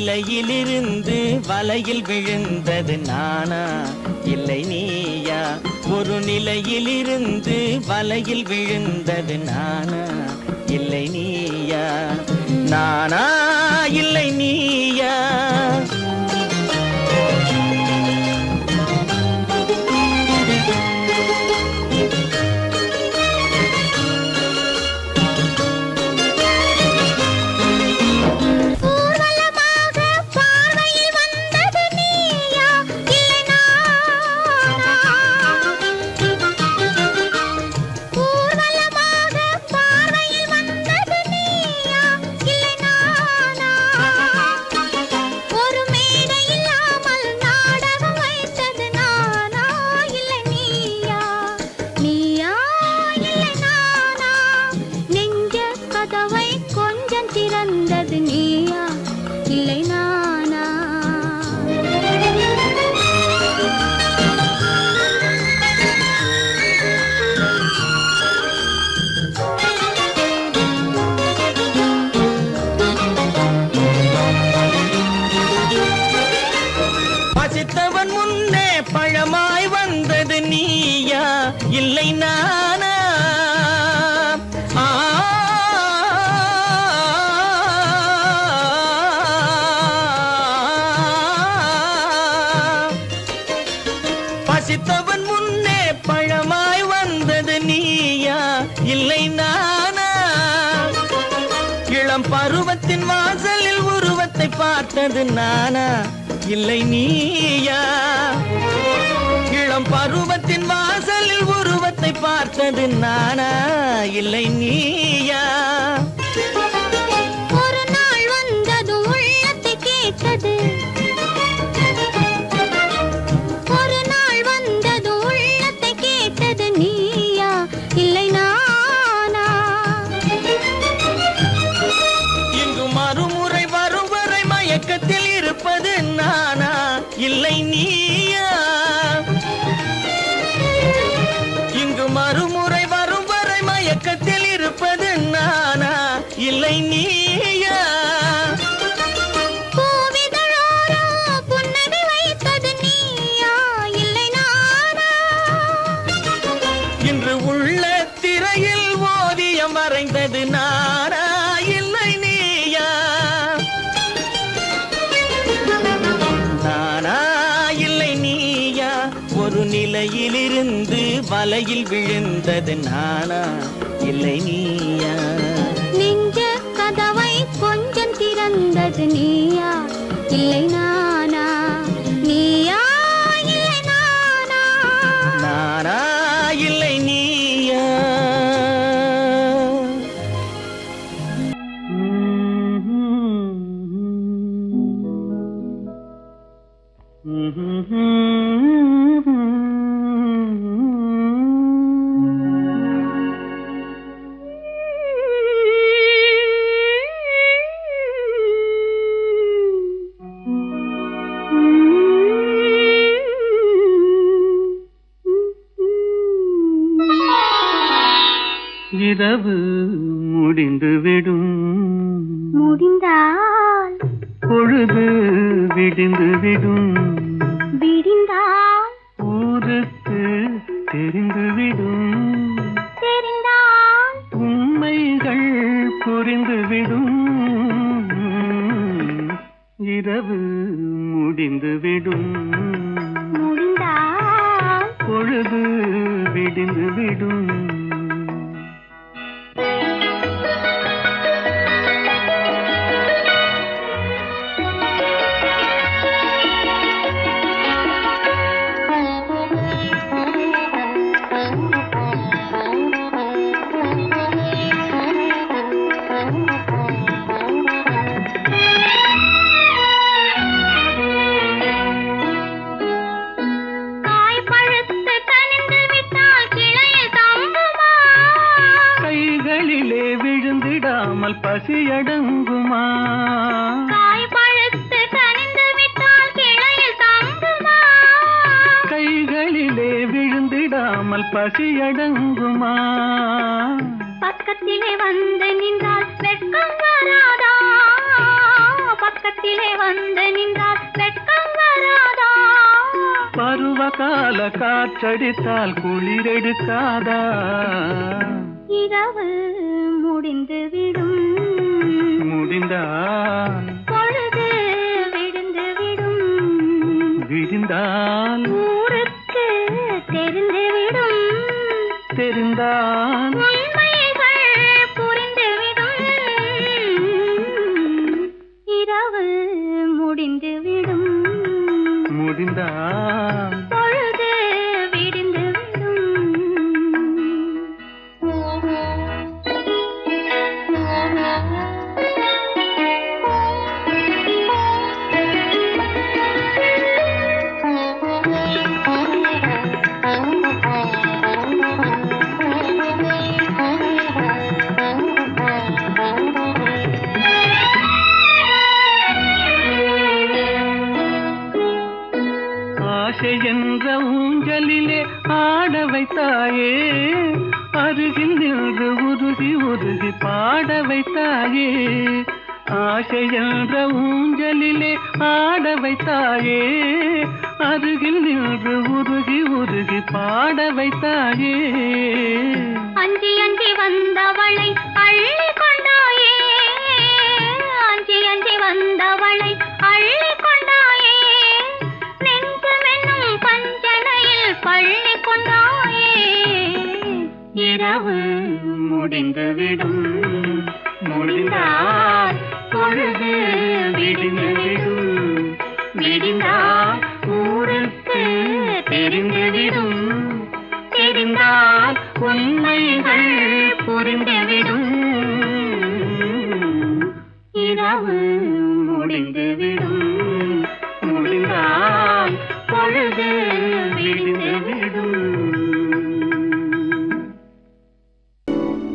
நிலையிலிருந்து வலையில் விழுந்தது நானா இல்லை நீயா? ஒரு நிலையிலிருந்து வலையில் விழுந்தது நானா இல்லை நீயா? நானா இல்லை நீயா? பசித்தவன் முன்னே பழமாய் வந்தது நீயா இல்லை நானா? பசித்தவன் முன்னே பழமாய் வந்தது நீயா இல்லை நானா? இளம் பருவத்தின் வாசலில் உருவத்தை பார்த்தது நானா இல்லை நீயா? இளம் பருவத்தின் வாசலில் உருவத்தை பார்த்தது நானா இல்லை நீயா? ஒரு நாள் வந்தது உள்ளத்தை கேட்டது, ஒரு நாள் வந்தது உள்ளத்தை கேட்டது நீயா இல்லை நானா? இங்கு மறுமுறை வரும் வரை மயக்கத்தில் இருப்பது நானா இல்லை நீயா? இங்கு மறுமுறை வரும் வரை மயக்கத்தில் இருப்பது நானா இல்லை நீயா? பூவிதழோரோ புன்னகை வைத்தது நீயா இல்லை நானா? இன்று உள்ள திரையில் ஓவியம் வரைந்தது நானா இல்லை நீயா? நானா இல்லை நீயா? ஒரு நிலையிலிருந்து வலையில் விழுந்தது நானா இல்லை நீயா? நெஞ்ச கதவை கொஞ்சம் திறந்தது நீயா இல்லை நானா? நீயா இல்லை நானா? நானா இல்லை நீயா? இரவு முடிந்துவிடும், முடிந்தால் பொழுது விடிந்துவிடும், விடிந்தால் ஊருக்கு தெரிந்துவிடும், தெரிந்தால் உண்மைகள் புரிந்துவிடும். இரவு முடிந்துவிடும், முடிந்தால் பொழுது விடிந்துவிடும். பசியடங்குமா? காய் பழுத்து கனிந்து விட்டால் கிளையில் தங்குமா? கைகளிலே விழுந்திடாமல் பசியடங்குமா? பக்கத்திலே வந்து நின்றால் வெட்கம் வராதா? பக்கத்திலே வந்து நின்றால் வெட்கம் வராதா? பருவகால காற்றடித்தால் குளிரெடுக்காதா? இரவு முடிந்துவிடும், முடிந்தால் பொழுது விடிந்துவிடும், விடிந்தால் ஊருக்கு தெரிந்துவிடும், தெரிந்தால் உண்மைகள் புரிந்துவிடும், இரவு முடிந்துவிடும், முடிந்தால் பொழுது விடிந்துவிடும். ஆசை என்ற ஊஞ்சலிலே ஆட வைத்தாயே, அருகில் நின்று உருகி உருகி பாட வைத்தாயே. ஆசை என்ற ஊஞ்சலிலே ஆட வைத்தாயே, அருகில் நின்று உருகி உருகி பாட வைத்தாயே. அஞ்சி அஞ்சி வந்தவளை அள்ளி கொண்டாயே, அஞ்சி அஞ்சி வந்தவளை அள்ளி கொண்டாயே, நெஞ்சமென்னும் பஞ்சனையில் பள்ளி கொண்டாயே. இரவு முடிந்துவிடும், முடிந்தால் பொழுது விடிந்துவிடும், விடிந்தால் ஊருக்கு தெரிந்துவிடும், தெரிந்தால் உண்மைகள் புரிந்துவிடும், இரவு முடிந்துவிடும், முடிந்தால் பொழுது விடிந்துவிடும்.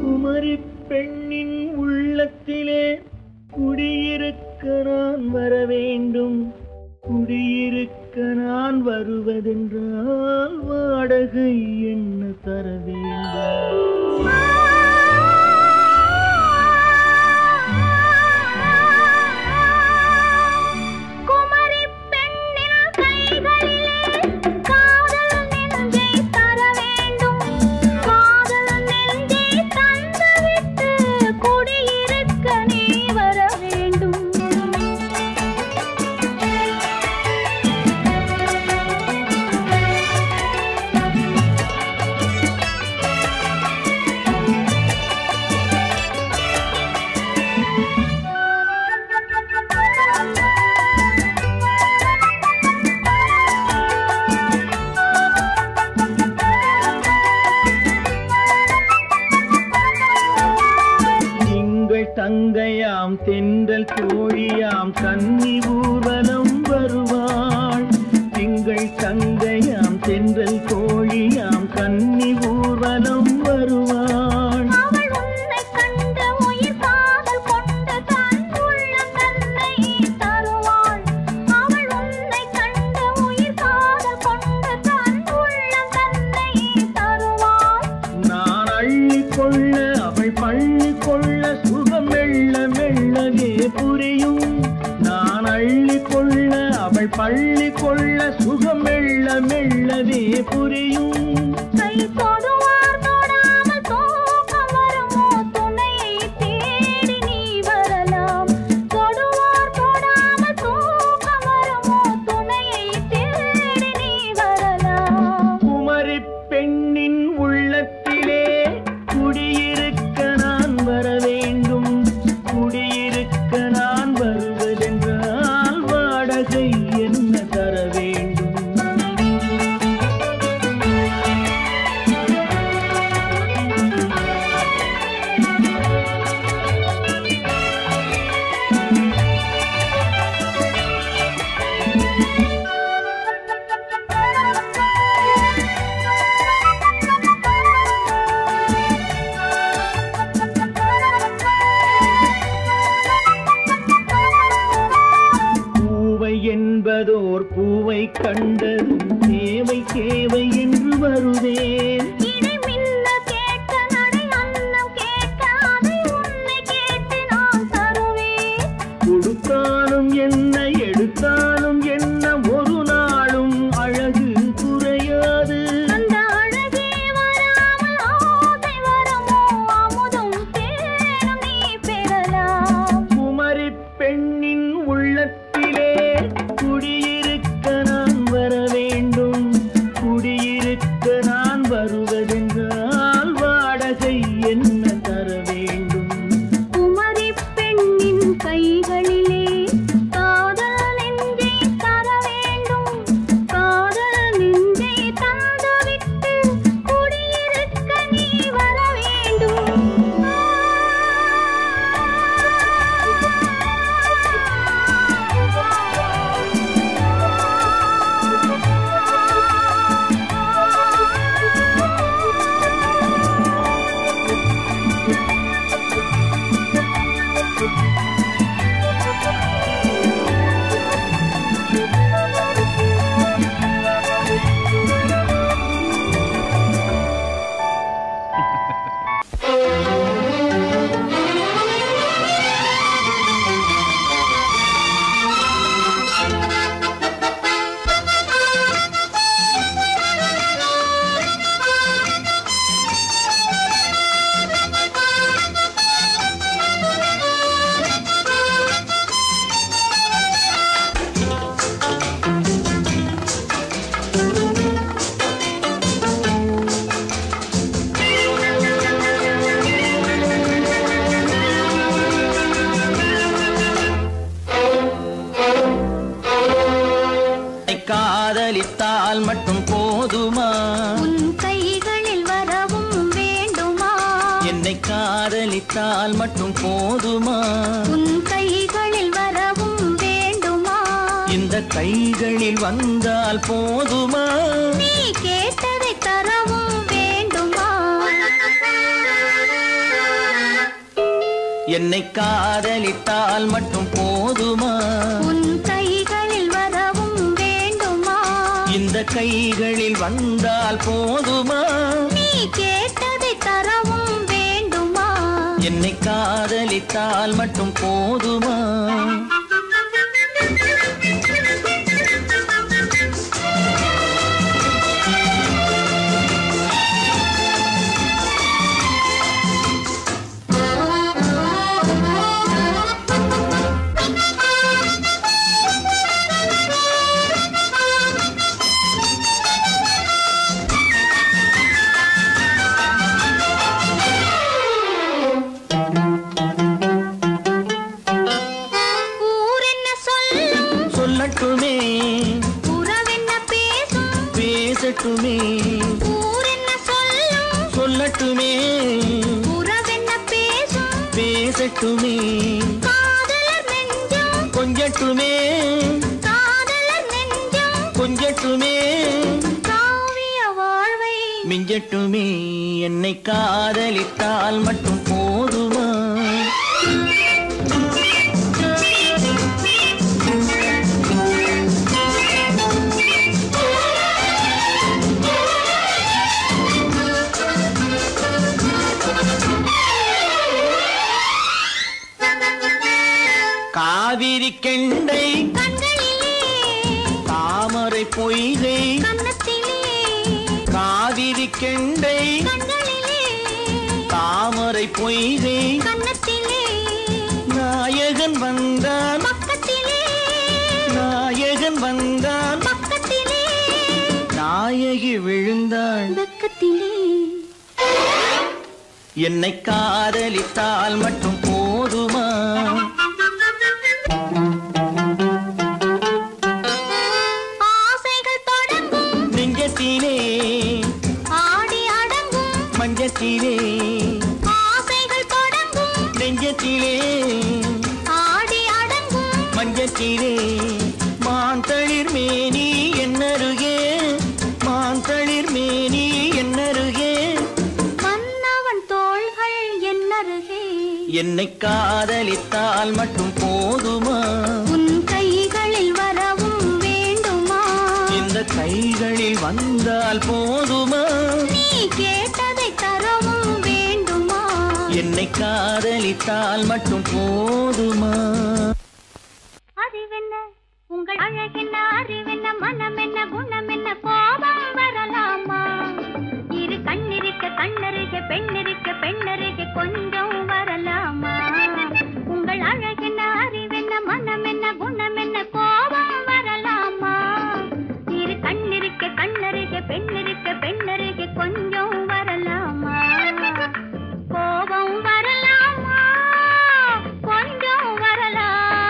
குமரி பெண்ணின் உள்ளத்திலே குடியிருக்க நான் வர வேண்டும். குடியிருக்க நான் வருவதென்றால் வாடகை என்ன தர வேண்டும்? குமரி பெண்ணின் கைகளிலே காதல் நெஞ்சை தர வேண்டும், காதல் நெஞ்சை தந்துவிட்டு குடியிருக்க நீ வர வேண்டும். திங்கள் தங்கையாம் தென்றல் தோழியாம் கன்னி ஊர்வலம் வருவாள். திங்கள் தங்கையாம் தென்றல் தோழியாம் கன்னி ஊர்வலம் வருவாள். அவள் உன்னை கண்டு உயிர் காதல் கொண்டு தன் உள்ளம் தன்னை தருவாள். அவள் உன்னை கண்டு உயிர் காதல் கொண்டு தன் உள்ளம் தன்னை தருவாள். நான் அள்ளி கொள்ள அவள் பள்ளி கொள்ள சுகம் மெல்ல மெல்லவே புரியும். நான் அள்ளி கொள்ள அவள் பள்ளி கொள்ள சுகம் மெல்ல மெல்லவே புரியும். கை தொடுவார் தொடாமல் தூக்கம் வருமோ, துணையை தேடி நீ வரலாம். தொடுவார் தொடாமல் தூக்கம் வருமோ, துணையை தேடி நீ வரலாம். குமரி பெண்ணின் உள்ளத்திலே குடியிருக்க நான் வர வேண்டும். குடியிருக்க நான் வருவதென்றால் வாடகை என்ன தர வேண்டும்? பூவை என்பதோர் பூவை கண்டதும் தேவை தேவை என்று வருவேன். இடை மின்ன கேட்க நடை அன்னம் கேட்க அதை உன்னை கேட்டு நான் தருவேன். கொடுத்தாலும் கைகளிலே காதல் நெஞ்சை தர வேண்டும். காதல் நெஞ்சை தந்துவிட்டு குடியிருக்க நீ வர வேண்டும். காதலித்தால் மட்டும் போதுமா? உன் கைகளில் வரவும் வேண்டுமா? என்னை காதலித்தால் மட்டும் போதுமா? உன் கைகளில் வரவும் வேண்டுமா? இந்த கைகளில் வந்தால் போதுமா? நீ கேட்டதை தரவும் வேண்டுமா? என்னை காதலித்தால் மட்டும் போதுமா? உன் கைகளில் வரவும் வேண்டுமா? இந்த கைகளில் வந்தால் போதுமா? நீ கேட்டதை தரவும் வேண்டுமா? என்னை காதலித்தால் மட்டும் போதுமா? சொல்லட்டுமே உறவென்ன பேசும் பேசட்டுமே. ஊரென்ன சொல்லும் சொல்லட்டுமே உறவென்ன பேசும் பேசட்டுமே. காதலர் நெஞ்சம் கொஞ்சட்டுமே காதலர் நெஞ்சம் கொஞ்சட்டுமே. காவிய வாழ்வை மிஞ்சட்டுமே. என்னை காதலித்தால் மட்டும் போதுமா? காவிரி கெண்டை கண்களிலே தாமரை பொய்கை கன்னத்திலே காவிரி கெண்டை கண்களிலே தாமரை பொய்கை கன்னத்திலே நாயகன் வந்தான் பக்கத்திலே நாயகன் வந்தான் பக்கத்திலே நாயகி விழுந்தாள் பக்கத்திலே. என்னை காதலித்தால் மட்டும் போதுமா? ஆசைகள் தொடங்கும் நெஞ்சத்திலே ஆடி அடங்கும் மஞ்சத்திலே ஆசைகள் தொடங்கும் நெஞ்சத்திலே ஆடி அடங்கும் மஞ்சத்திலே. மாந்தளிர் மேனி என்னருகே மாந்தளிர் மேனி என்னருகே. மன்னவன் தோள்கள் என்னருகே. என்னை காதலித்தால் மட்டும் போதுமா? உன் கைகளில் வரவும் வேண்டுமா? இந்த கைகளில் வந்தால் போதுமா? நீ கேட்டதை தரவும் வேண்டுமா? என்னை காதலித்தால் மட்டும் போதுமா? அறிவென்ன உங்கள் அழகென்ன அறிவென்ன மனம் என்ன குணம் என்ன கோபம் வரலாமா? இரு கண்ணிருக்க கண்ணருக பெண்ணிருக்க பெண்ணருக கொஞ்சம் வரலாமா? உங்கள் அழகென்ன அறிவென்ன மனம் என்ன குணம் என்ன கோபம் வரலாமா? இரு கண்ணிருக்க கண்ணருக பெண்ணிருக்க பெண்ணருக கொஞ்சம் வரலாமா? கோபம் வரலாமா? கொஞ்சம் வரலாமா?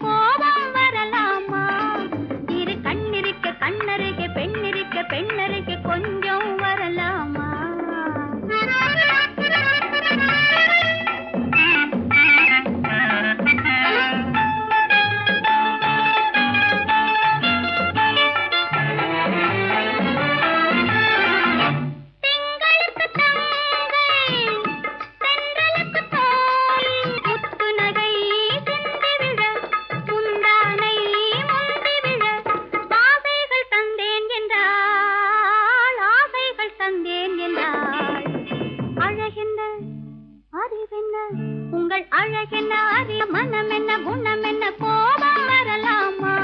கோபம் வரலாமா? இரு கண்ணிருக்க கண்ணருகே பெண்ணிருக்க பெண்ணருகே கொஞ்சம் வரலாமா? உங்கள் அழகென்ன அறிய மனம் என்ன குணம் என்ன கோபம் வரலாமா?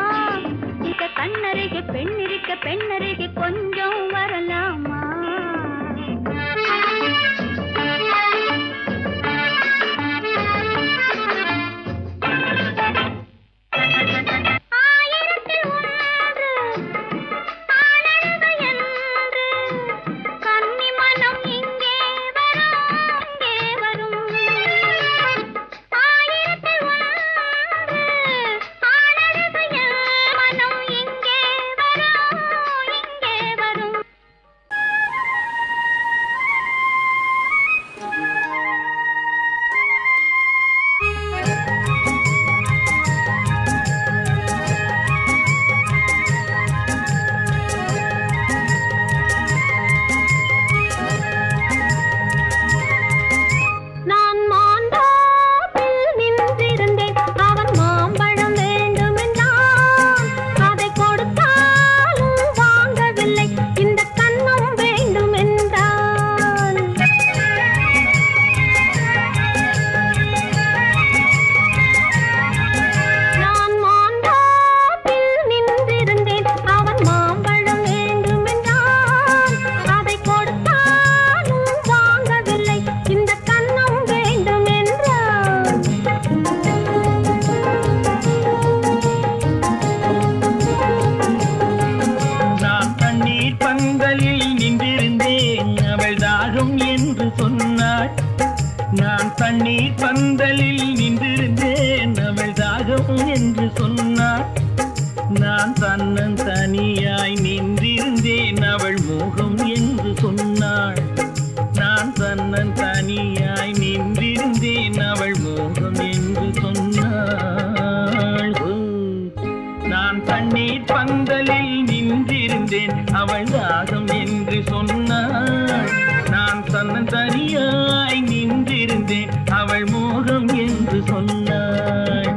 இந்த கண்ணருகே பெண்ணிருக்க பெண்ணருகே கொஞ்சம் வரலாமா? நான் தண்ணீர் பந்தலில் நின்றிருந்தேன் அவள் தாகம் என்று சொன்னாள். நான் தன்னன் தனியாய் நின்றிருந்தேன் அவள் மோகம் என்று சொன்னாள். நான் தன்னன் தனியாய் நின்றிருந்தேன் அவள் மோகம் என்று சொன்னாள். நான் தண்ணீர் பந்தலில் நின்றிருந்தேன் அவள் தாகம் என்று சொன்னாள். நான் தன்னன் தனியாய் நின்றிருந்தேன் அவள் மோகம் என்று சொன்னாள்.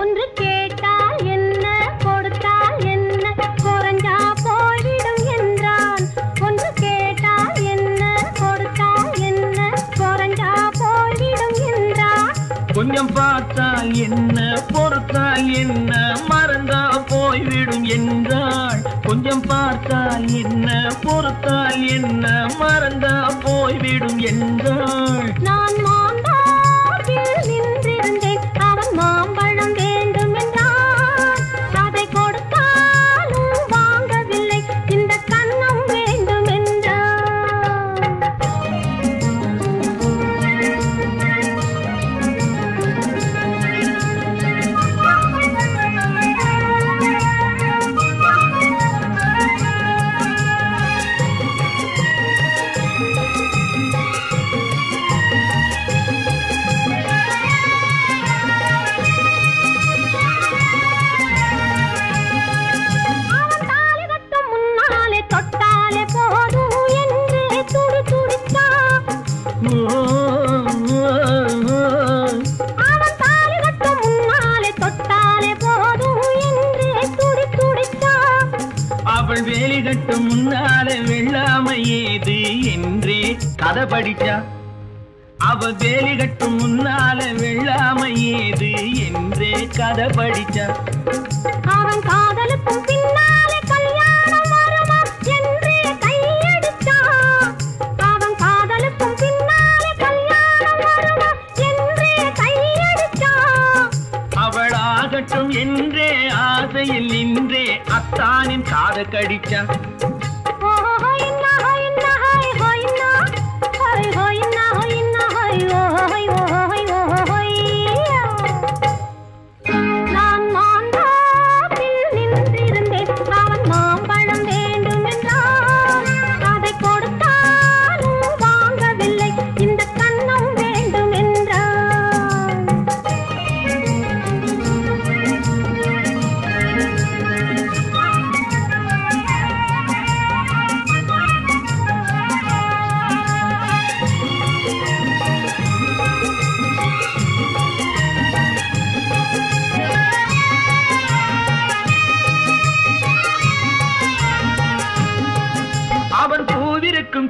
ஒன்று கேட்டால் என்ன கொடுத்தால் என்ன குறைஞ்சா போய்விடும் என்றான். ஒன்று கேட்டால் என்ன கொடுத்தால் என்ன குறைஞ்சா போய்விடும் என்றான். கொஞ்சம் பார்த்தால் என்ன பொறுத்தால் என்ன மறந்தா போய்விடும் என்றாள். கொஞ்சம் பார்த்தால் என்ன பொறுத்தால் என்ன மறந்தா போய்விடும் என்றாள். நான் மாந்தாப்பில் நின்றிருந்தேன் அவன் மாம்பழம் வேண்டும் என்றான். அதை கொடுத்தாலும் வாங்கவில்லை இந்த கன்னம் வேண்டும் என்றான். அவள் வேலி கட்டும் முன்னாலே வெள்ளாமை ஏது என்றே கதை படிச்சா. அவள் வேலி கட்டும் முன்னாலே வெள்ளாமை ஏது என்றே கதை படிச்சா. அவன் காதலுக்கும் பின்னாலே கல்யாணம் வருமா என்றே கையடிச்சா. அவன் காதலுக்கும் பின்னாலே கல்யாணம் வருமா என்றே கையடிச்சா. அவள் ஆகட்டும் என்றே திண்ணையில் நின்றே அத்தானின் காத கடிச்சான்.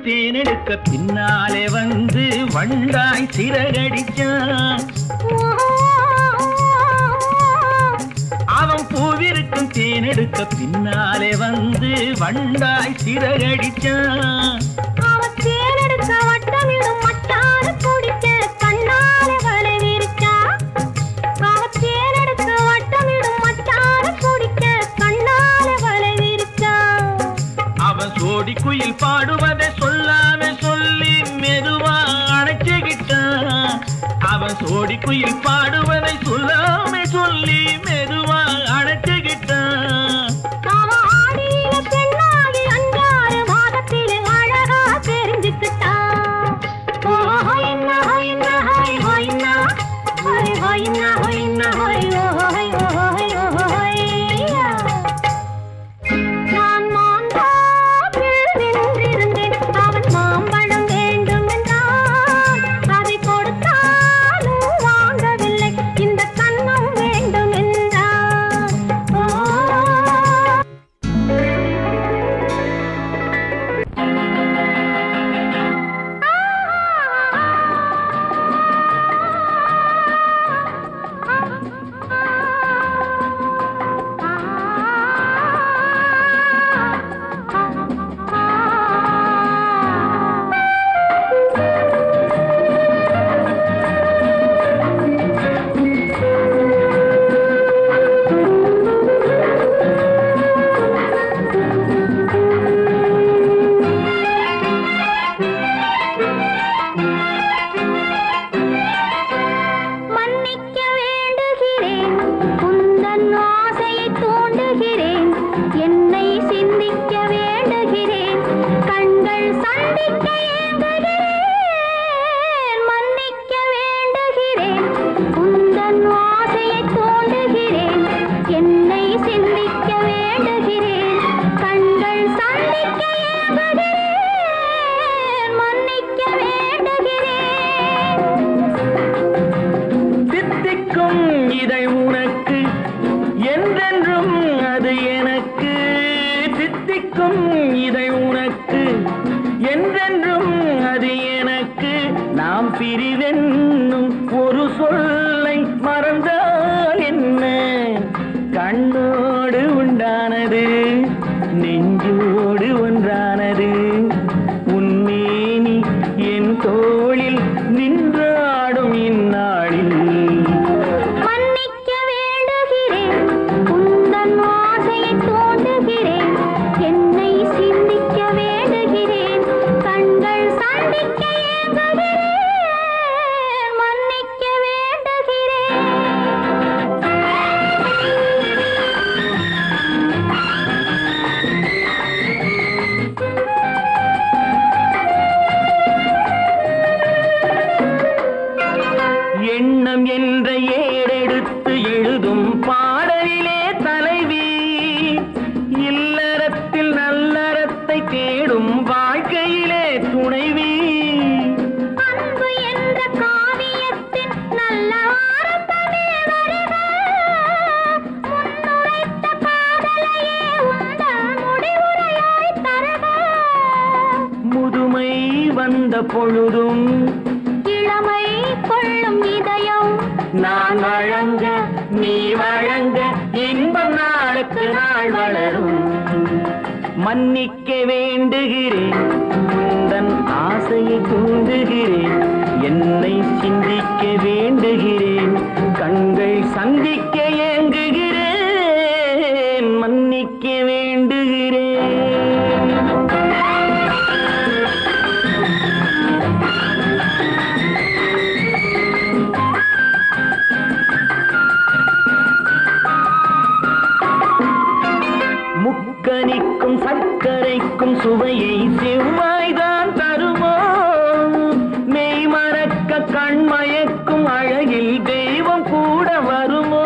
தேனெடுக்க பின்னாலே வந்து வண்டாய் சிறகடிச்சான். அவன் பூவிருக்கும் தேனெடுக்க பின்னாலே வந்து வண்டாய் சிறகடிச்சான். அவன் தேனெடுக்க வட்டமிடும் மட்டான குடிக்க கண்ணாலே வலை விரிச்சான். அவன் தேனெடுக்க வட்டமிடும் மட்டான குடிக்க கண்ணாலே வலை விரிச்சான். அவன் சோடி குயில் பாடுவதை சொல்லாம சொல்லி மெதுவா அணைச்சுக்கிட்டான். அவன் சோடி குயில் பாடுவதை சொல்லாம சொல்லி மெதுவா அணைச்சுக்கிட்டான். அவன் ஆடிய பெண்ணாகி 5-6 மாதத்திலே அழகா தெரிஞ்சுக்கிட்டான். ஹொய்னா ஹொய்னா ஹொய் ஹொய்னா ஹொய் ஹொய்னா ஹொய்னா ஹொய் ஹொய் ஹொய் ஹொய்யா. நான் மாந்தாப்பில் நின்றிருந்தேன். அவன் மாம்பழம் வேண்டும் என்றான். அதை கொடுத்தாலும் வாங்கவில்லை. இந்த கண்ணம் வேண்டும் என்றான். மன்னிக்க வேண்டுகிறேன். உந்தன் ஆசையை தூண்டுகிறேன். என்னை சிந்திக்க வேண்டுகிறேன். கண்கள் சந்திக்க ஏங்குகிறேன். மன்னிக்க வேண்டுகிறேன். உந்தன் ஆசையை தூண்டுகிறேன். என்னை சிந்திக்க வேண்டுகிறேன். கண்கள் சந்திக்க ஏங்குகிறேன். மன்னிக்க வேண்டுகிறேன். தித்திக்கும் இதை உனக்கு என்றென்றும் அது எனக்கு. தித்திக்கும் இதை உனக்கு என்றென்றும் அது எனக்கு. நாம் பிரிவென்னும் ஒரு சொல்லை மறந்தால் என்ன? கண்ணோடு உண்டானது நெஞ்சோடு ஒன்றானது. உன்மேனி என் தோளில் நின்றாடும் இந்நாளில். மன்னிக்க வேண்டுகிறேன். உந்தன் ஆசையை தூண்டுகிறேன். என்னை சிந்திக்க வேண்டுகிறேன். கண்கள் சந்திக்க ஏங்குகிறேன். மன்னிக்க வேண்டுகிறேன். எண்ணம் என்ற ஏடெடுத்து எழுதும் பாடலிலே தலைவி. இல்லறத்தில் நல்லறத்தை தேடும் வாழ்க்கையிலே துணைவி. அன்பு என்ற காவியத்தின் நல்ல ஆரம்பமே வருக. முன்னுரைத்த காதலையே உந்தன் முடிவுரையாய் தருக. முதுமை வந்த பொழுதும் இளமை கொள்ளும் இதயம் நான் வழங்க நீ வழங்க இன்பம் நாளுக்கு நாள் வளரும். மன்னிக்க வேண்டுகிறேன். உந்தன் ஆசையை தூண்டுகிறேன். என்னை சிந்திக்க வேண்டுகிறேன். கண்கள் சந்திக்க ஏங்குகிறேன். வேண்டுகிறேன், மன்னிக்க வேண்டுகிறேன். முக்கனிக்கும் சர்க்கரைக்கும் சுவையை செவ்வாய்தான் தருமோ? மெய் மறக்க கண்மயக்கும் அழகில் தெய்வம் கூட வருமோ?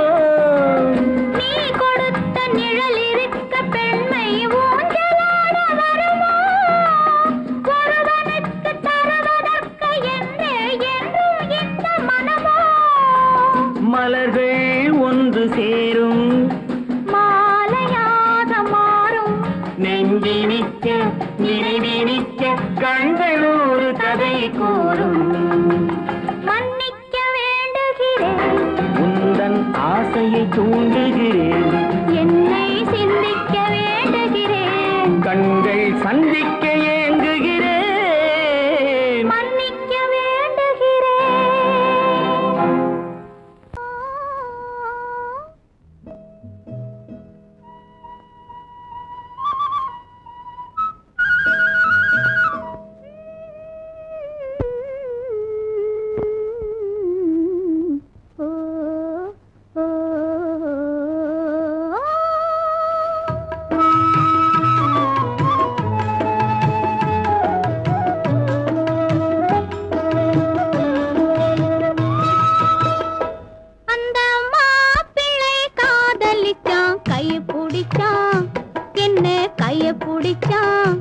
நீ கொடுத்த நிழல் இருக்க பெண்மை ஊஞ்சலாட வருமோ? ஒருவனுக்கு தருவதற்கு என்றே என்றும் இந்த மனமோ? மலர்கள் ஒன்று சேரும், மாலையாக மாறும், நெஞ்சினிக்க நினைவினிக்க கண்கள் ஒரு கதை கூறும். மன்னிக்க வேண்டுகிறேன், உந்தன் ஆசையை தூண்டுகிறேன், என்னை சிந்திக்க வேண்டுகிறேன், கண்கள் சந்திக்க ஏங்குகிறேன். மன்னிக்க வேண்டுகிறேன். அந்த மாப்பிள்ளை காதலிச்சான், கைய பிடிச்சான், என்ன கைய பிடிச்சான்.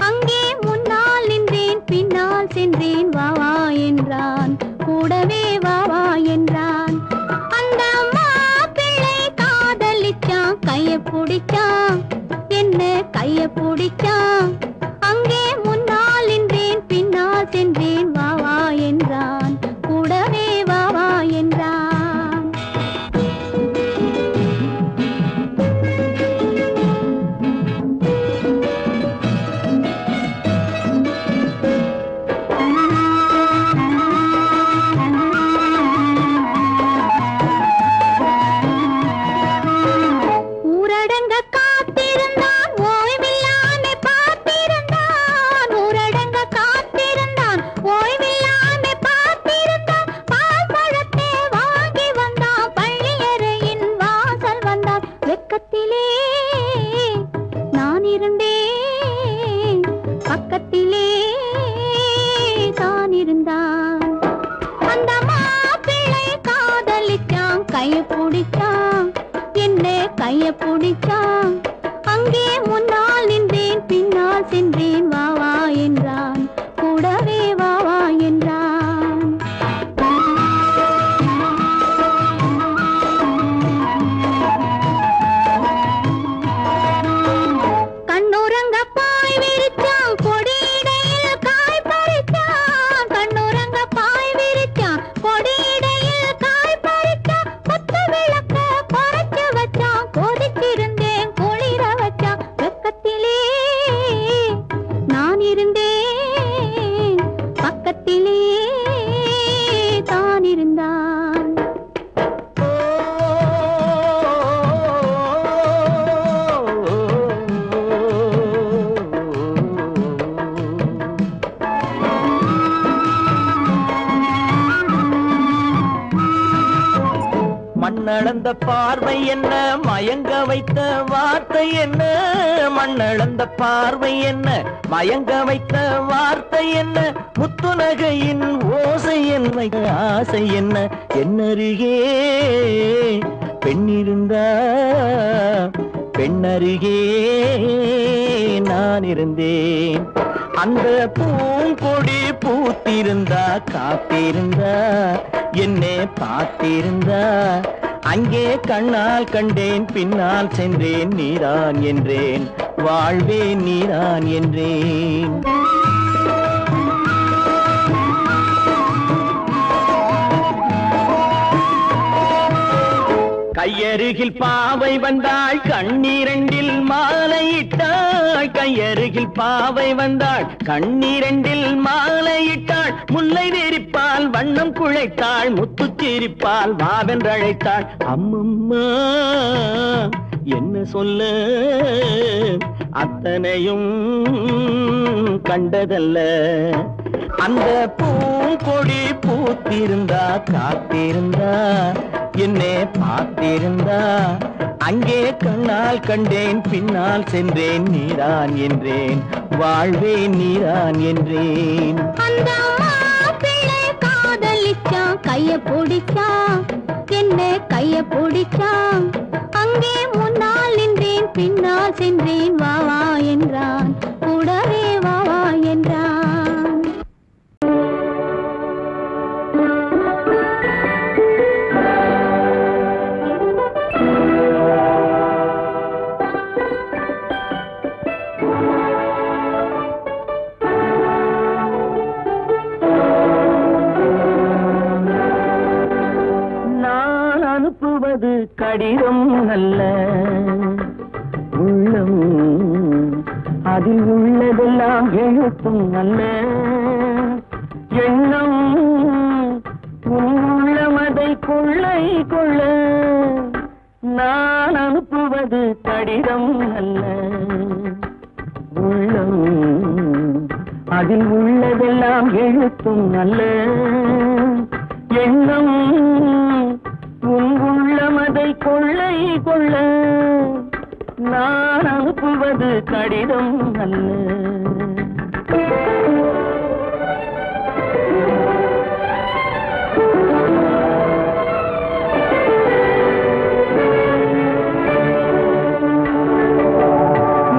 அங்கே முன்னால் நின்றேன், பின்னால் சென்றேன், வா வா என்றான், கூடவே வா வா என்றான். அந்த மாப்பிள்ளை காதலிச்சான், கைய பிடிச்சான், என்ன கைய பிடிச்சான். அங்கே முன்னால் நின்றேன், பின்னால் சென்றேன், வா வா என்றான், கூடவே வா வா என்றான். ஊரடங்க காத்திருந்தான், ஓய்வில்லாம பார்த்திருந்தான். ஊரடங்க காத்திருந்தான், ஓய்வில்லாம பார்த்திருந்தான். பால் பழத்தை வாங்கி வந்தான், பள்ளியறையின் வாசல் வந்தான். வெக்கத்திலே நான் இருந்தேன், பக்கத்திலே தான் இருந்தான். அந்த மாப்பிள்ளை காதலிச்சான், கைய பிடிச்சான், என்ன கைய பிடிச்சான். அங்கே முன்னால் நின்றேன், பின்னால் சென்றேன், வா வா என்றான், கூடவே வா வா என்றான். கண்ணுறங்க பாய் விரிச்சான், கொடியிடையில் காய் பறிச்சான். கண்ணுறங்க பாய் விரிச்சான், கொடியிடையில் காய் பறிச்சான். கொத்து விளக்க குறைச்சு வச்சான், கொதிச்சிருந்தேன் குளிர வச்சான். வெக்கத்திலே நான் இருந்தேன், பக்கத்திலே தான் இருந்தான். மண்ணளந்த பார்வை என்ன, மயங்க வைத்த வார்த்தை என்ன? மண்ணளந்த பார்வை என்ன, மயங்க வைத்த வார்த்தை என்ன? முத்துநகையின் ஓசை என்ன, ஆசை என்ன? என்னருகே பெண்ணிருந்தா, பெண்ணருகே நான் இருந்தேன். அந்த பூங்கொடி பூத்திருந்தா, காத்திருந்தா, என்னை பார்த்திருந்தா. அங்கே கண்ணால் கண்டேன், பின்னால் சென்றேன், நீதான் என்றேன், வாழ்வே நீதான் என்றேன். கையருகில் பாவை வந்தாள், கண்ணீரண்டில் மாலையிட்டாள். கையருகில் பாவை வந்தாள், கண்ணீரண்டில் மாலையிட்டாள். முல்லை வெறிப்பால் வண்ணம் குழைத்தாள், முத்துச் சிரிப்பால் வாவென்றழைத்தாள். அம்மம்மா என்ன சொல்ல அத்தனையும் கண்டதல்ல. அந்த பூங்கொடி பூத்திருந்தா காத்திருந்தா என்னை பார்த்திருந்தா அங்கே கண்ணால் கண்டேன் பின்னால் சென்றேன் நீதான் என்றேன் வாழ்வேன் நீதான் என்றேன். அந்த மாப்பிள்ளை காதலிச்சான் கைய பிடிச்சான் என்ன கைய பிடிச்சான் அங்கே முன்னால் நின்றேன் பின்னால் சென்றேன் வா வா என்றான் கூடவே வா வா என்றான். அனுப்புவது கடிதம் அல்ல உள்ளம் அதில் உள்ளதெல்லாம் எழுத்தும் அல்ல எண்ணம் உள்ளமதை கொள்ளை கொள்ள நான் அனுப்புவது கடிதம் அல்ல உள்ளம் அதில் உள்ளதெல்லாம் எழுத்தும் அல்ல எண்ணம் உள்ளமதை கொள்ளை கொள்ள நான் அனுப்புவது கடிதம் அல்ல.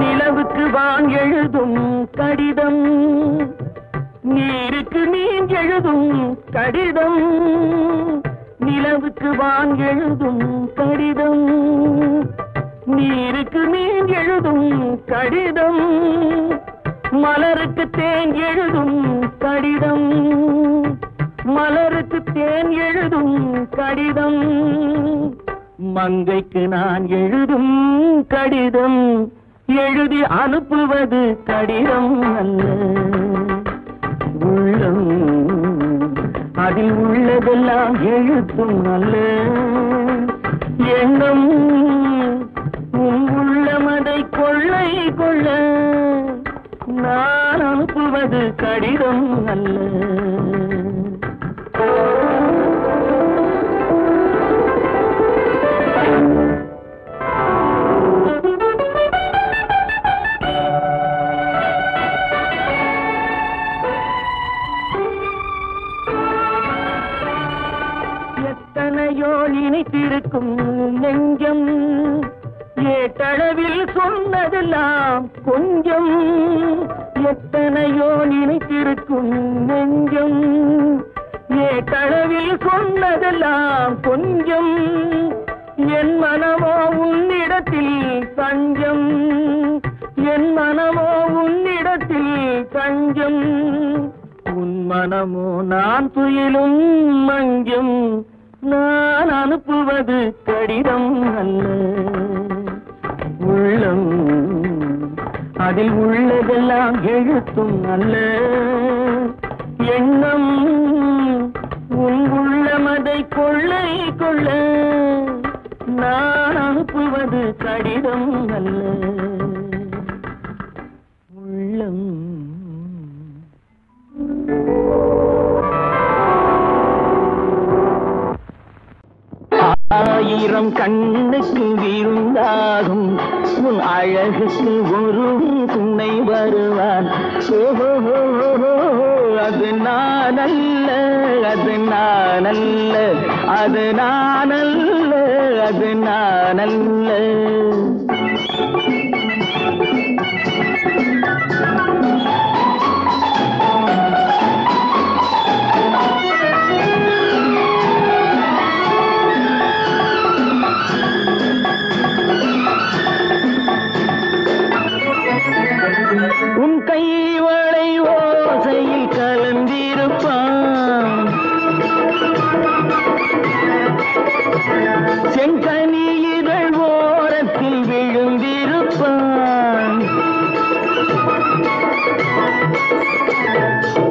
நிலவுக்கு வான் எழுதும் கடிதம் நீருக்கு நீன் எழுதும் கடிதம் நிலவுக்கு வான் எழுதும் கடிதம் நீருக்கு நீன் எழுதும் கடிதம் மலருக்கு தேன் எழுதும் கடிதம் மலருக்கு தேன் எழுதும் கடிதம் மங்கைக்கு நான் எழுதும் கடிதம் எழுதி அனுப்புவது கடிதம் அல்ல உள்ளம் அதில் உள்ளதெல்லாம் எழுத்தும் அல்ல எண்ணம் உள்ளமதை கொள்ளை கொள்ள நான் அனுப்புவது கடிதம் அல்ல. இணைத்திருக்கும் நெஞ்சம் ஏட்டளவில் சொன்னதெல்லாம் கொஞ்சம் எத்தனையோ நினைத்திருக்கும் நெஞ்சம் ஏட்டளவில் சொன்னதெல்லாம் கொஞ்சம் என் மனமோ உன்னிடத்தில் தஞ்சம் என் மனமோ உன்னிடத்தில் தஞ்சம் உன் மனமோ நான் துயிலும் மஞ்சம் நான் அனுப்புவது கடிதம் அல்ல உள்ளம் அதில் உள்ளதெல்லாம் எழுத்தும் அல்ல எண்ணம் உன் உள்ளமதை கொள்ளை கொள்ள நான் அனுப்புவது கடிதம் அல்ல உள்ளம். ஆயிரம் கண்ணுக்கு விருந்தாகும் உன் அழகுக்கு ஒரு துணை வருவான். அது நான் அல்ல அது நான் அல்ல அது நான் அல்ல அது நான் அல்ல. உன் கைவளை ஓசையில் கலந்திருப்பான் செங்கனி இதழ் ஓரத்தில் விழுந்திருப்பான்.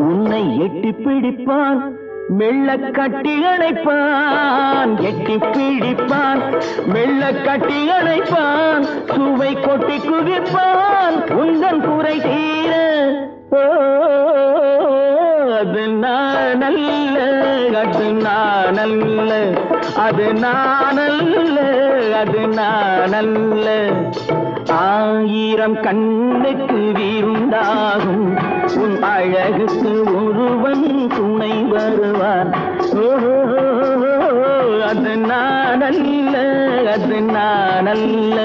உன்னை எட்டி பிடிப்பான் மெல்ல கட்டி அணைப்பான் எட்டி பிடிப்பான் மெல்ல கட்டி அணைப்பான் சுவை கொட்டி குவிப்பான் உந்தன் குறை தீர அது நானல்ல அது நானல்ல அது நானல்ல அது நானல்ல ஆயிரம் கண்ணுக்கு விருந்தாகும் உன் அழகுக்கு ஒருவன் துணை வருவான் அது நானல்ல அது நானல்ல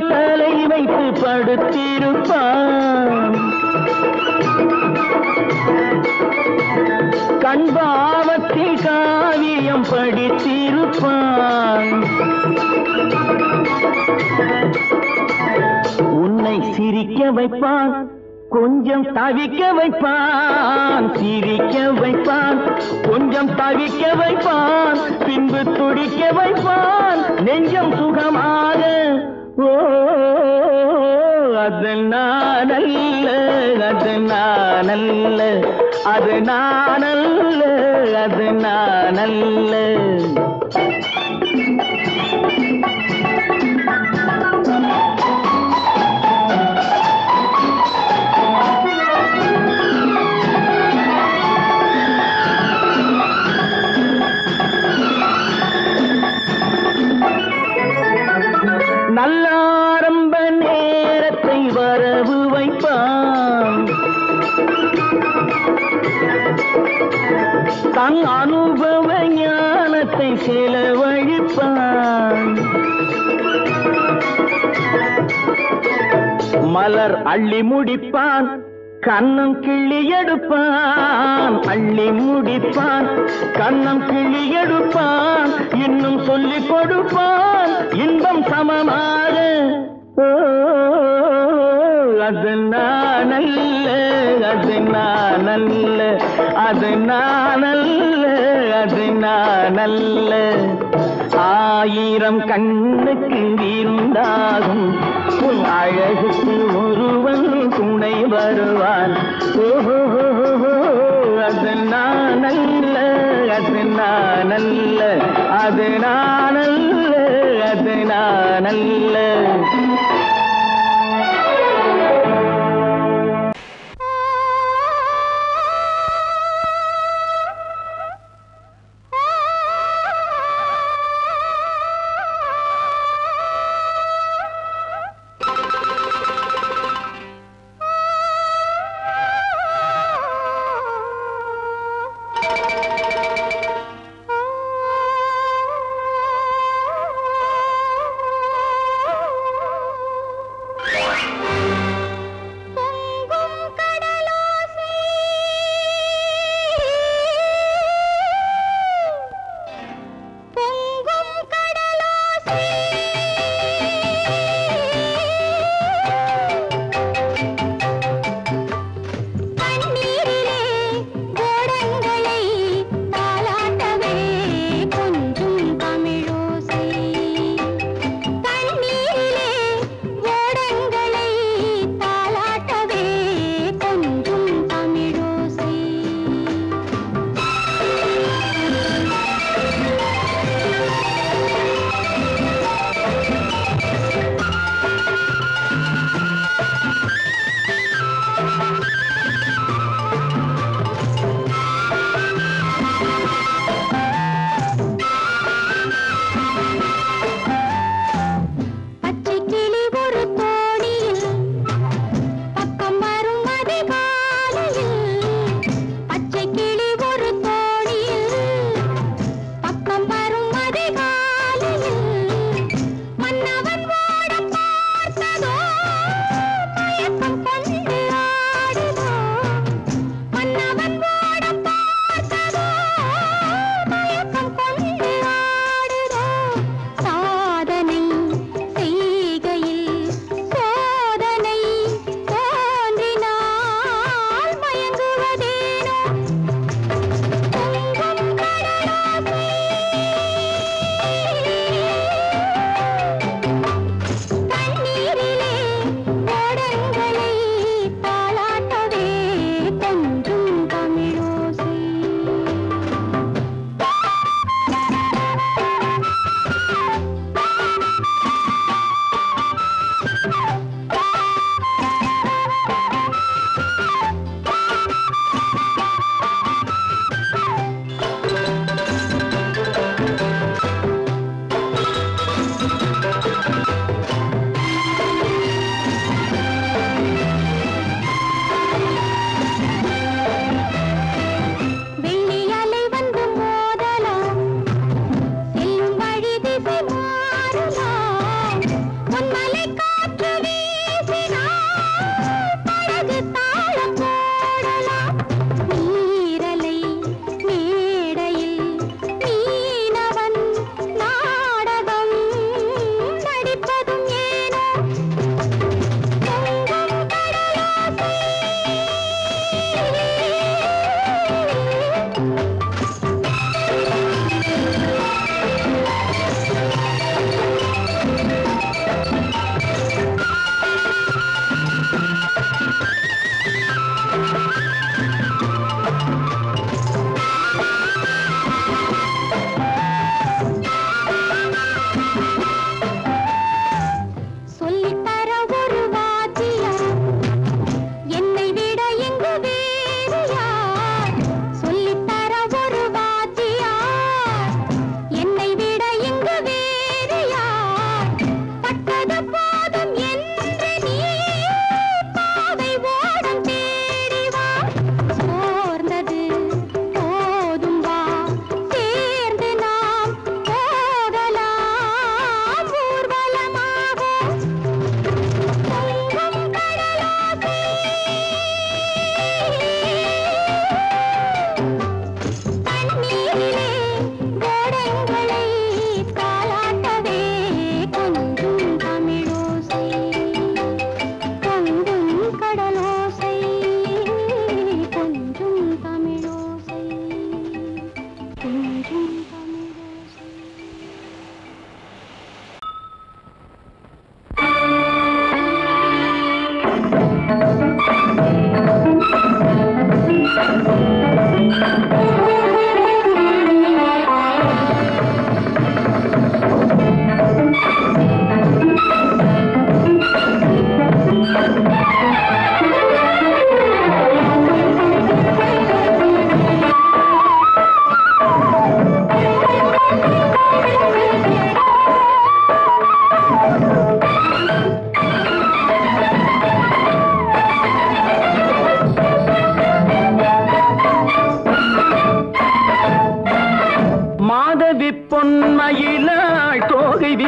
தலை வைத்து படுத்திருப்பான் கண்பாவத்தில் காவியம் படித்திருப்பான் உன்னை சிரிக்க வைப்பான் கொஞ்சம் தவிக்க வைப்பான் சிரிக்க வைப்பான் கொஞ்சம் தவிக்க வைப்பான் பின்பு துடிக்க வைப்பான் நெஞ்சம் சுகமாக அது நானல்ல அது நானல்ல அது நானல்ல அது நானல்ல நல்ல ஆரம்ப நேரத்தை வரவு வைப்பான் தன் அனுபவ ஞானத்தை செலவழிப்பான் மலர் அள்ளி முடிப்பான் கண்ணம் கிள்ளி எடுப்பான் அள்ளி முடிப்பான் கண்ணம் கிள்ளி எடுப்பான் இன்னும் சொல்லிக் கொடுப்பான் இன்பம் சமமாக அது நானல்ல அது நானல்ல அது நானல்ல அது நானல்ல ஆயிரம் கண்ணுக்கு விருந்தாகும் உன் அழகுக்கு ஒருவன் துணை வருவான் அது நானல்ல அது நானல்ல அது நானல்ல அது நானல்ல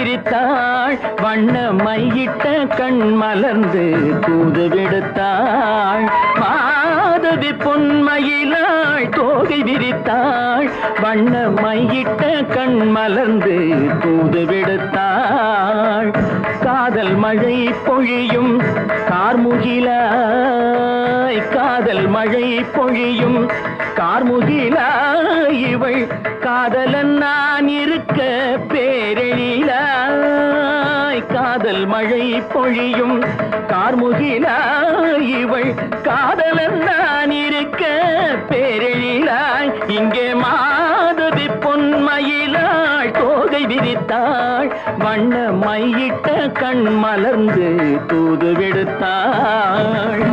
விரித்தாள் வண்ண மையிட்ட கண் மலர்ந்து தூது விடுத்தாள் மாதவி பொன்மயிலாள் தோகை விரித்தாள் வண்ண மையிட்ட கண் மலர்ந்து தூது விடுத்தாள் காதல் மழை பொழியும் கார்முகிலாய் காதல் மழை பொழியும் கார்முகிலாய் இவள் காதலன் நான் இருக்க பேரெழிலாய் காதல் மழை பொழியும் கார்முகிலாய் இவள் காதலன் நான் இருக்க பேரெழிலாய் இங்கே மாதவி பொன்மயிலாள் தோகை விரித்தாள் வண்ண மையிட்ட கண் மலர்ந்து தூது விடுத்தாள்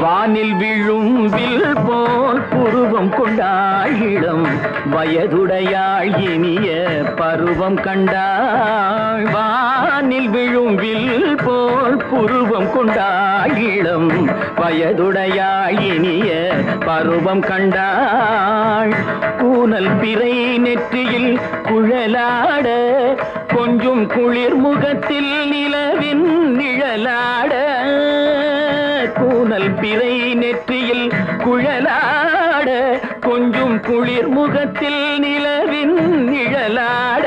வானில் விழும் வில் போல் புருவம் கொண்டாள் இளம் வயதுடையாள் இனிய பருவம் கண்டாள் வானில் விழும் வில் போல் புருவம் கொண்டாள் இளம் வயதுடையாள் இனிய பருவம் கண்டாள் கூனல் பிறை நெற்றியில் குழலாட கொஞ்சம் குளிர் முகத்தில் நிலவின் நிழலாட கூனல் பிறை நெற்றியில் குழலாட கொஞ்சம் குளிர் முகத்தில் நிலவின் நிழலாட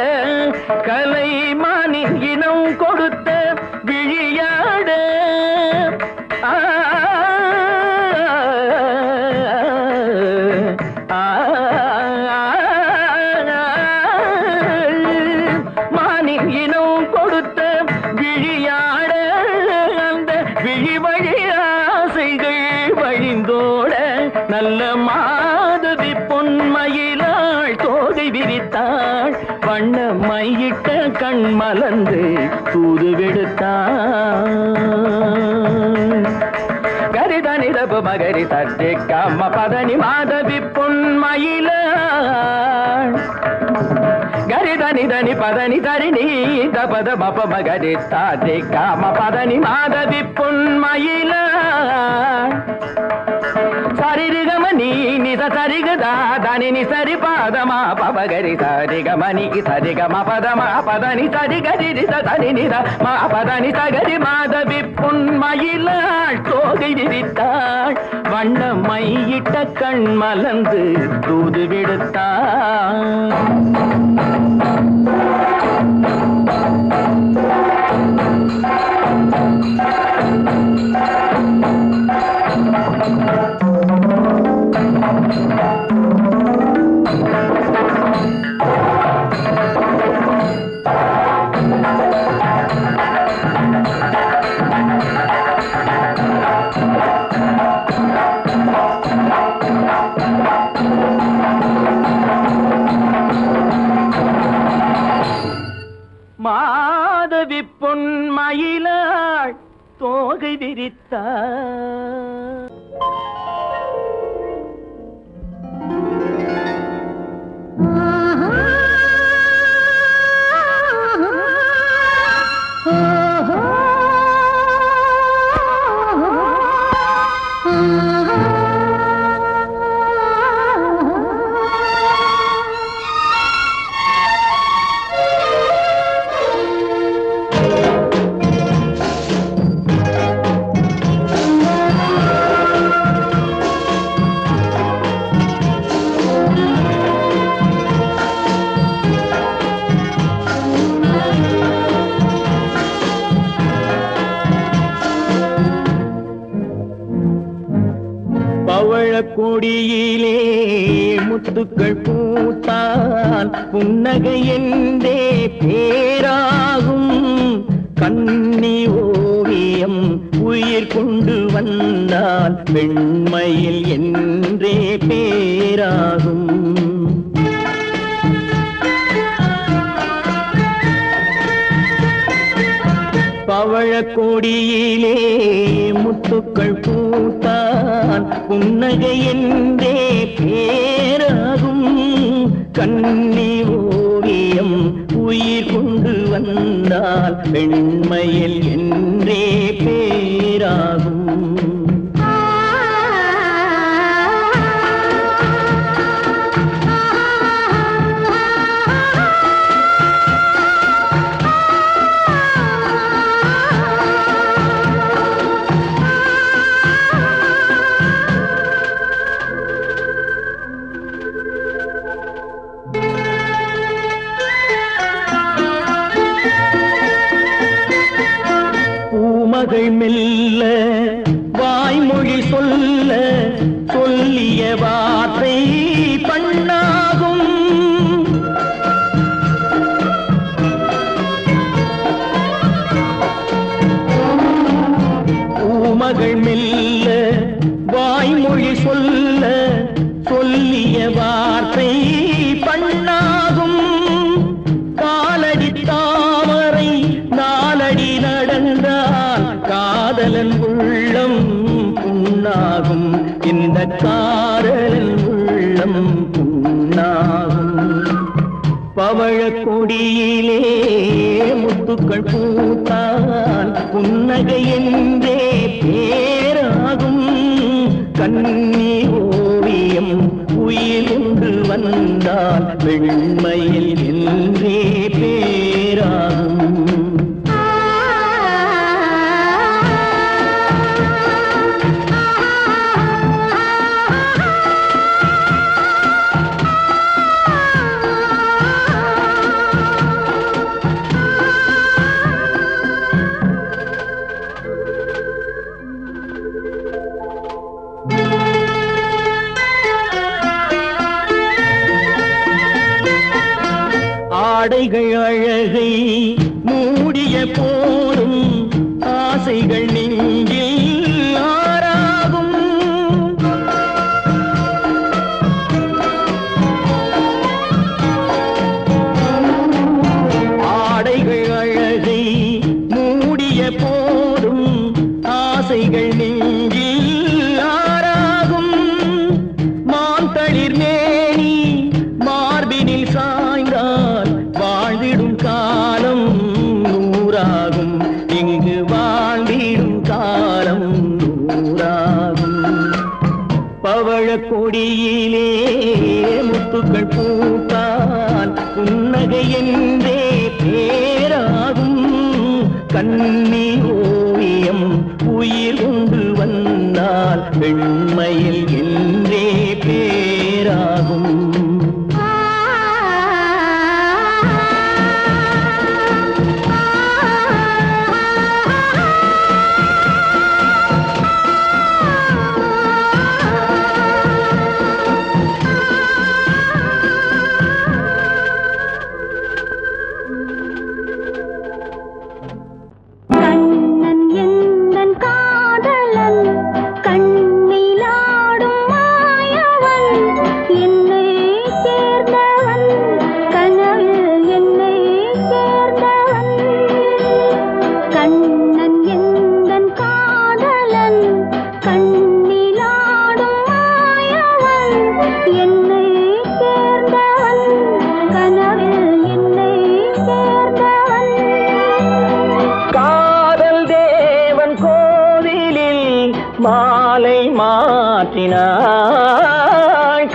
கலைமானின் இனம் கொடுத்த விழியாட மானின் இனம் கொடுத்த விழியாட அந்த விழி வழி ஆசைகள் வழிந்தோட நல்ல மாதவி பொன்மயிலாள் தோகை விரித்தாள் வண்ண மையிட்ட கண் மலர்ந்து தூது விடுத்தாள் கரிதனிதபு மகரி தட்டி கம்ம பதனி மாதவி பொன்மயிலாள் கரிதனிதனி பதனி தரிணி தபத மப மகரி தாத்தி கம பதனி மாதவி பொன்மயிலாள் சரிகமணி நித சரிகதா தனி சரி பாதமா பபகரி சரிகமணி சரிகம பதமா பதனி சரிகரி தனி நித மா பதனி சகரி மாதவி பொன்மயிலாள் தோகை விரித்தாள் வண்ண மையிட்ட கண் மலர்ந்து தூது விடுத்தாள் மாதவி பொன்மயிலாள் தோகை விரித்தாள் கொடியிலே முத்துக்கள் பூத்தால் புன்னகை என்றே பேராகும் கண்ணி ஓவியம் உயிர் கொண்டு வந்தால் பெண்மையில் என்றே பேராகும் பவழக்கொடியிலே முத்துக்கள் பூத்தான் புன்னகை என்றே பேராகும் கண்ணி ஓவியம் உயிர் கொண்டு வந்தால் பெண்மையில் என்றே பேராகும். பூமகள் மெல்ல வாய்மொழி சொல்ல சொல்லிய வார்த்தை பண்ணாகும். பூமகள் மெல்ல வாய்மொழி சொல்ல சொல்லிய வார்த்தை பண்ணாகும். காலடி தாமரை நாலடி நடந்தால் காதலன் உள்ளம் புண்ணாகும். இந்த காதலன் உள்ளம் புண்ணாகும். பவழக் கொடியிலே முத்துக்கள் பூத்தால் புன்னகை என்றே பேராகும். கண்ணி ஓவியம் உயிர் கொண்டு வந்தால் வெண்மையில் என்றே பேராகும். ஆடைகள் அழகை மூடிய போதும் ஆசைகள் நெஞ்சில் ஆறாகும். ஆடைகள் அழகை மூடிய போதும் ஆசைகள் நெஞ்சில் ஆறாகும். மாந்தளிர் மேனி மார்பினில் சாய்ந்தால் வாழ்ந்திடும் காலம் நூறாகும். இங்கு வாழ்ந்திடும் காலம் நூறாகும். பவழக் கொடியிலே முத்துக்கள் பூத்தால் புன்னகை என்றே பேராகும். கண்ணி ஓவியம் உயிர் கொண்டு வந்தால் பெண்மையில் என்றே பேராகும். மாலை மாற்றினாள்.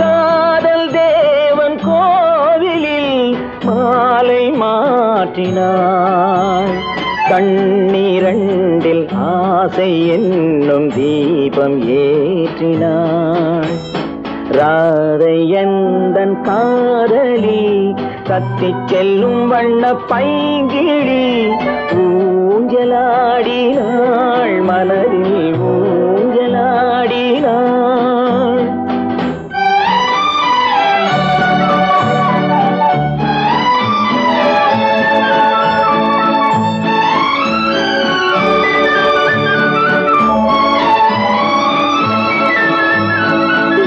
காதல் தேவன் கோவிலில் மாலை மாற்றினாள். கண்ணீரண்டில் ஆசை என்னும் தீபம் ஏற்றினாள். ராதை எந்தன் காதலி கத்திச் செல்லும் வண்ண பைங்கிழி ஊஞ்சலாடினாள். மனதில் ஊஞ்சலாடினாள்.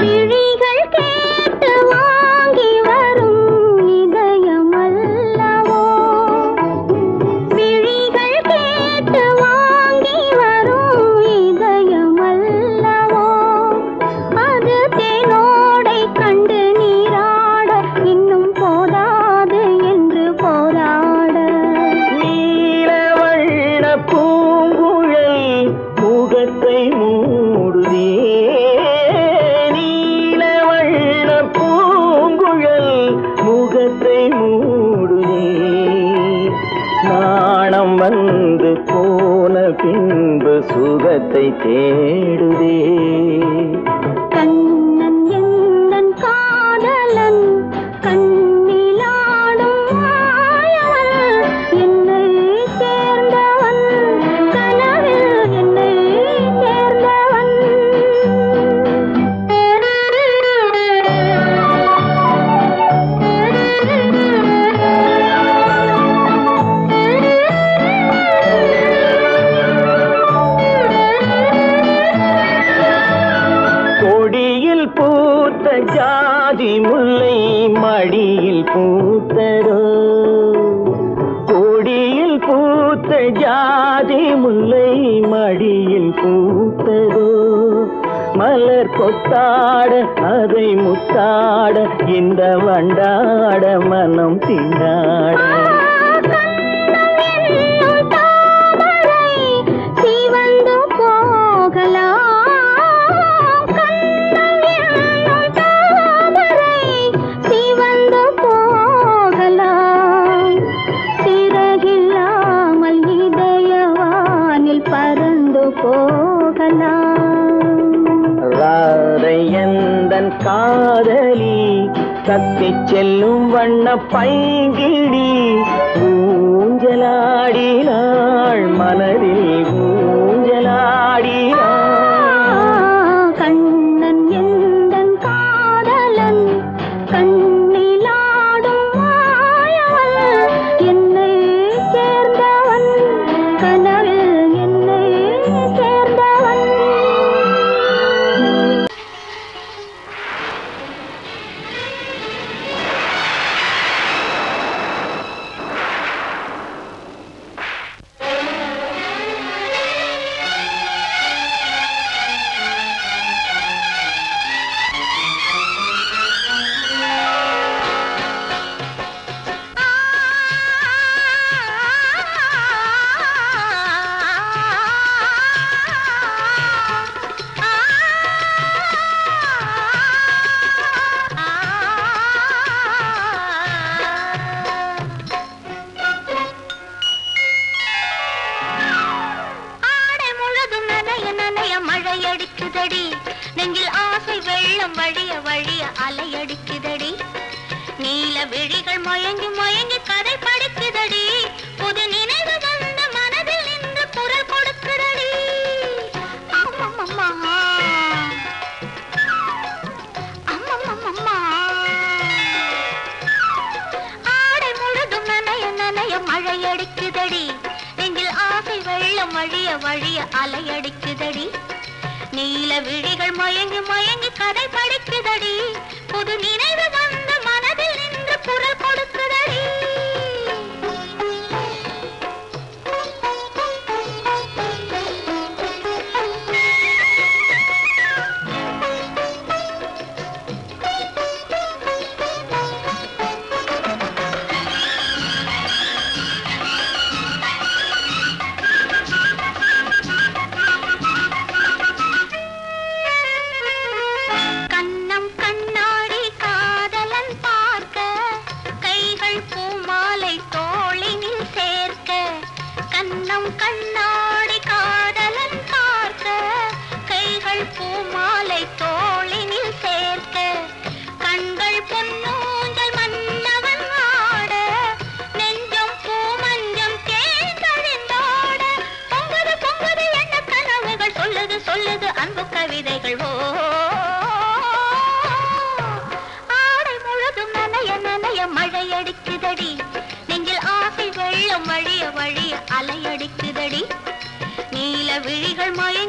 விழிகள் மனம் வந்து போன பின்பு சுகத்தை தேடுதே. கண்ணன் எந்தன் காதலன் கண்ணிலாடும் மாயவன் என்னை சேர்ந்தவன் கனவில் என்னை சேர்ந்தவன். கொடியில் பூத்த ஜாதி முல்லை மடியில் பூத்ததோ. கொடியில் பூத்த ஜாதி முல்லை மடியில் பூத்ததோ. மலர் கொத்தாட அதை முத்தாட இந்த வண்டாட மனம் திண்டாட. சிவந்து போகலாம் சிவந்து போகலாம் சிறகில்லாமல் இதயவானில் பறந்து போகலாம். ராதை எந்தன் காதலி கத்திச் செல்லும் வண்ண பைங்கிடி ஊஞ்சலாடினாள் மனதில் ஊஞ்சலாடினாள். கண்ணன் எந்தன் காதலன் கண்ணிலாடும் மாயவன் என்னை சேர்ந்தவன் கனவில் என்னை சேர்ந்தவன். அலையடிக்குதடி நெஞ்சில் ஆசை வெள்ளம் வழிய வழிய அலையடிக்குதடி. நீல விழிகள் மயங்கி மயங்கி கதை படிக்குதடி. புது நினைவு வந்த மனதில் நின்று குரல் கொடுக்குதடி. அம்மம்மம்மா அம்மம்மம்மா ஆடை முழுதும் நனைய நனைய மழையடிக்குதடி. நெஞ்சில் ஆசை வெள்ளம் வழிய வழிய அலையடிக்குதடி. நீல விழிகள் மயங்கி மயங்கி கதை படிக்குதடி. புது நினைவு வந்த மனதில் நின்று குரல் கொடுக்குதடி. கண்ணாடி காதலன் பார்க்க கைகள் பூமாலை தோளினில் சேர்க்க கண்கள் பொன்னூஞ்சல் மன்னவன் ஆட நெஞ்சம் பூமஞ்சம் தேய்ந்தழிந்தோட பொங்குது பொங்குது எண்ண கனவுகள் சொல்லுது சொல்லுது அன்பு கவிதைகள். ஓ ஆடை முழுதும் நனைய நனைய மழையடிக்குதடி. நெஞ்சில் ஆசை வெள்ளம் வழிய வழிய அலையடிக்குதடி. நீல விழிகள் மய